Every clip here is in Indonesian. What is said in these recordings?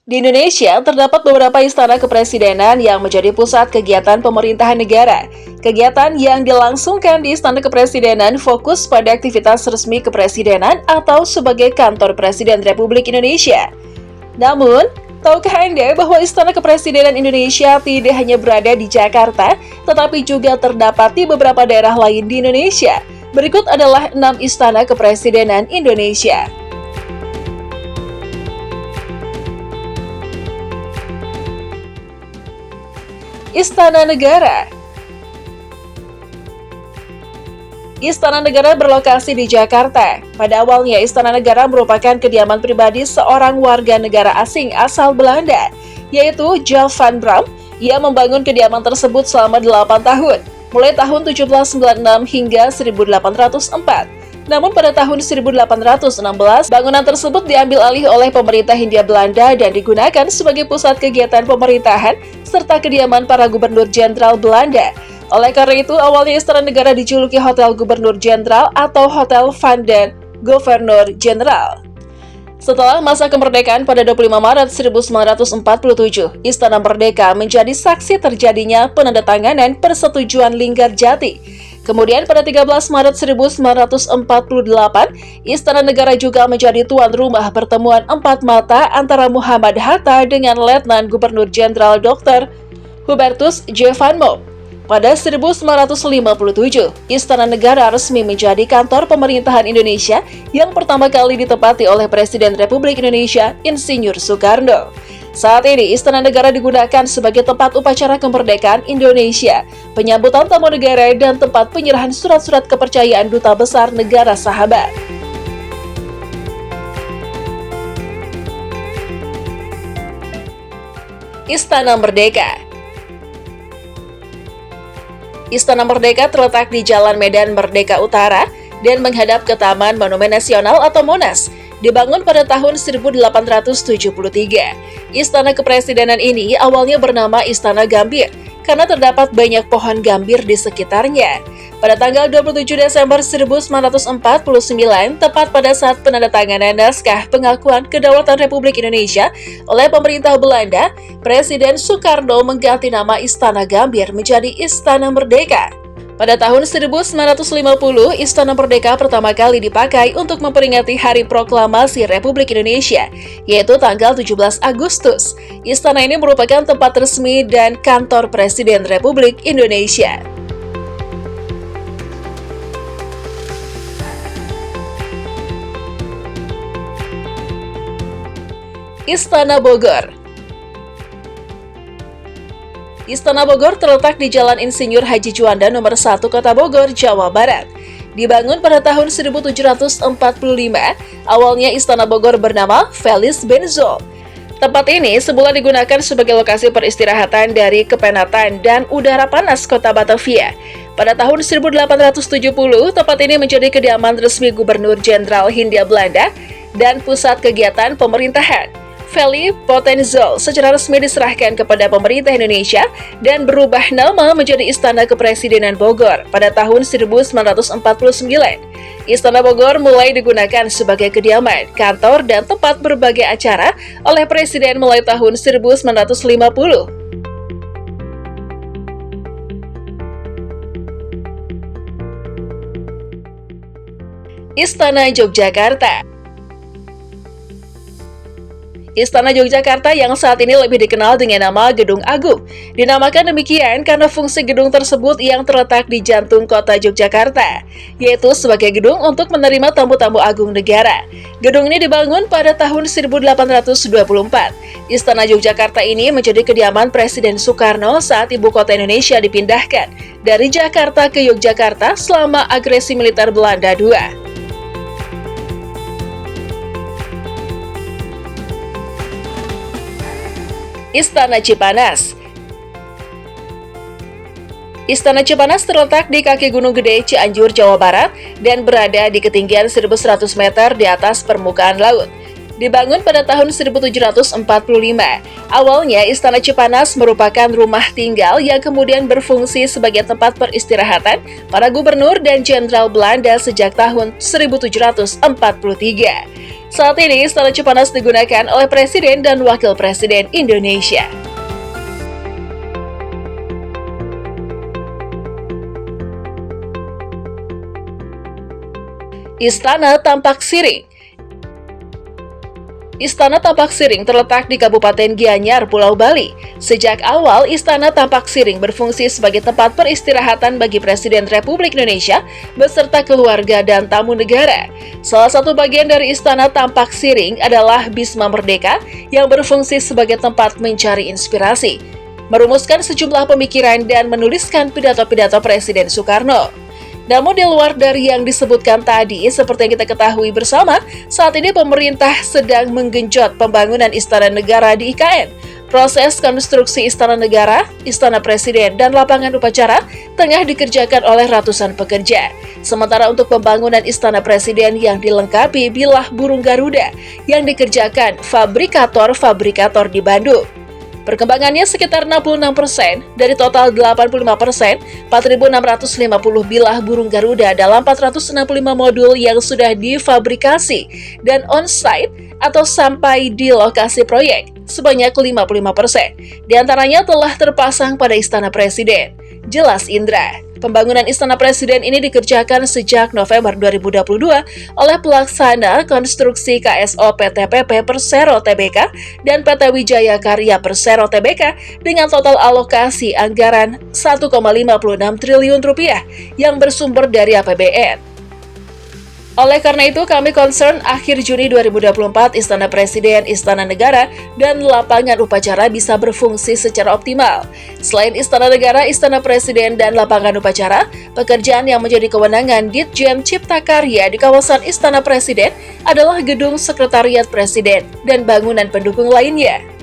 Di Indonesia, terdapat beberapa istana kepresidenan yang menjadi pusat kegiatan pemerintahan negara. Kegiatan yang dilangsungkan di Istana Kepresidenan fokus pada aktivitas resmi kepresidenan atau sebagai kantor Presiden Republik Indonesia. Namun, tahukah Anda bahwa Istana Kepresidenan Indonesia tidak hanya berada di Jakarta, tetapi juga terdapat di beberapa daerah lain di Indonesia? Berikut adalah 6 Istana Kepresidenan Indonesia. Istana Negara. Istana Negara berlokasi di Jakarta. Pada awalnya, Istana Negara merupakan kediaman pribadi seorang warga negara asing asal Belanda, yaitu Jan van Braam. Ia membangun kediaman tersebut selama 8 tahun, mulai tahun 1796 hingga 1804. Namun pada tahun 1816, bangunan tersebut diambil alih oleh pemerintah Hindia Belanda dan digunakan sebagai pusat kegiatan pemerintahan serta kediaman para gubernur jenderal Belanda. Oleh karena itu, awalnya Istana Negara dijuluki Hotel Gubernur Jenderal atau Hotel van den Governor Jenderal. Setelah masa kemerdekaan pada 25 Maret 1947, Istana Merdeka menjadi saksi terjadinya penandatanganan Persetujuan Linggarjati. Kemudian pada 13 Maret 1948, Istana Negara juga menjadi tuan rumah pertemuan empat mata antara Muhammad Hatta dengan Letnan Gubernur Jenderal Dr. Hubertus J. van Moop. Pada 1957, Istana Negara resmi menjadi kantor pemerintahan Indonesia yang pertama kali ditempati oleh Presiden Republik Indonesia, Insinyur Soekarno. Saat ini, Istana Negara digunakan sebagai tempat upacara kemerdekaan Indonesia, penyambutan tamu negara, dan tempat penyerahan surat-surat kepercayaan Duta Besar Negara Sahabat. Istana Merdeka. Istana Merdeka terletak di Jalan Medan Merdeka Utara dan menghadap ke Taman Monumen Nasional atau Monas. Dibangun pada tahun 1873, Istana Kepresidenan ini awalnya bernama Istana Gambir karena terdapat banyak pohon gambir di sekitarnya. Pada tanggal 27 Desember 1949, tepat pada saat penandatanganan naskah pengakuan kedaulatan Republik Indonesia oleh pemerintah Belanda, Presiden Soekarno mengganti nama Istana Gambir menjadi Istana Merdeka. Pada tahun 1950, Istana Merdeka pertama kali dipakai untuk memperingati Hari Proklamasi Republik Indonesia, yaitu tanggal 17 Agustus. Istana ini merupakan tempat resmi dan kantor Presiden Republik Indonesia. Istana Bogor. Istana Bogor terletak di Jalan Insinyur Haji Juanda nomor 1 Kota Bogor, Jawa Barat. Dibangun pada tahun 1745, awalnya Istana Bogor bernama Felis Benzo. Tempat ini semula digunakan sebagai lokasi peristirahatan dari kepenatan dan udara panas kota Batavia. Pada tahun 1870, tempat ini menjadi kediaman resmi Gubernur Jenderal Hindia Belanda dan pusat kegiatan pemerintahan. Veli Potenzel secara resmi diserahkan kepada pemerintah Indonesia dan berubah nama menjadi Istana Kepresidenan Bogor pada tahun 1949. Istana Bogor mulai digunakan sebagai kediaman, kantor, dan tempat berbagai acara oleh Presiden mulai tahun 1950. Istana Yogyakarta. Istana Yogyakarta yang saat ini lebih dikenal dengan nama Gedung Agung. Dinamakan demikian karena fungsi gedung tersebut yang terletak di jantung kota Yogyakarta, yaitu sebagai gedung untuk menerima tamu-tamu agung negara. Gedung ini dibangun pada tahun 1824. Istana Yogyakarta ini menjadi kediaman Presiden Soekarno saat ibu kota Indonesia dipindahkan dari Jakarta ke Yogyakarta selama agresi militer Belanda II. Istana Cipanas. Istana Cipanas terletak di kaki Gunung Gede, Cianjur, Jawa Barat, dan berada di ketinggian 1.100 meter di atas permukaan laut. Dibangun pada tahun 1745, awalnya Istana Cipanas merupakan rumah tinggal yang kemudian berfungsi sebagai tempat peristirahatan para gubernur dan jenderal Belanda sejak tahun 1743. Saat ini, Istana Cipanas digunakan oleh Presiden dan Wakil Presiden Indonesia. Istana Tampak Siring. Istana Tampak Siring terletak di Kabupaten Gianyar, Pulau Bali. Sejak awal, Istana Tampak Siring berfungsi sebagai tempat peristirahatan bagi Presiden Republik Indonesia beserta keluarga dan tamu negara. Salah satu bagian dari Istana Tampak Siring adalah Bisma Merdeka yang berfungsi sebagai tempat mencari inspirasi, merumuskan sejumlah pemikiran dan menuliskan pidato-pidato Presiden Soekarno. Namun di luar dari yang disebutkan tadi, seperti yang kita ketahui bersama, saat ini pemerintah sedang menggenjot pembangunan Istana Negara di IKN. Proses konstruksi Istana Negara, Istana Presiden, dan lapangan upacara tengah dikerjakan oleh ratusan pekerja. Sementara untuk pembangunan Istana Presiden yang dilengkapi bilah burung Garuda yang dikerjakan fabrikator-fabrikator di Bandung. Perkembangannya sekitar 66%, dari total 85%, 4.650 bilah burung Garuda dalam 465 modul yang sudah difabrikasi dan on-site atau sampai di lokasi proyek, sebanyak 55%. Di antaranya telah terpasang pada Istana Presiden. Jelas Indra. Pembangunan Istana Presiden ini dikerjakan sejak November 2022 oleh pelaksana konstruksi KSO PT PP Persero Tbk dan PT Wijaya Karya Persero Tbk dengan total alokasi anggaran Rp1,56 triliun yang bersumber dari APBN. Oleh karena itu, kami concern akhir Juni 2024 Istana Presiden, Istana Negara, dan lapangan upacara bisa berfungsi secara optimal. Selain Istana Negara, Istana Presiden, dan lapangan upacara, pekerjaan yang menjadi kewenangan Ditjen Cipta Karya di kawasan Istana Presiden adalah Gedung Sekretariat Presiden dan bangunan pendukung lainnya.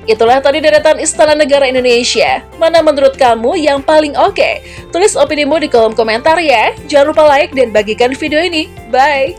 Itulah tadi deretan Istana Negara Indonesia. Mana menurut kamu yang paling oke? Tulis opinimu di kolom komentar ya. Jangan lupa like dan bagikan video ini. Bye!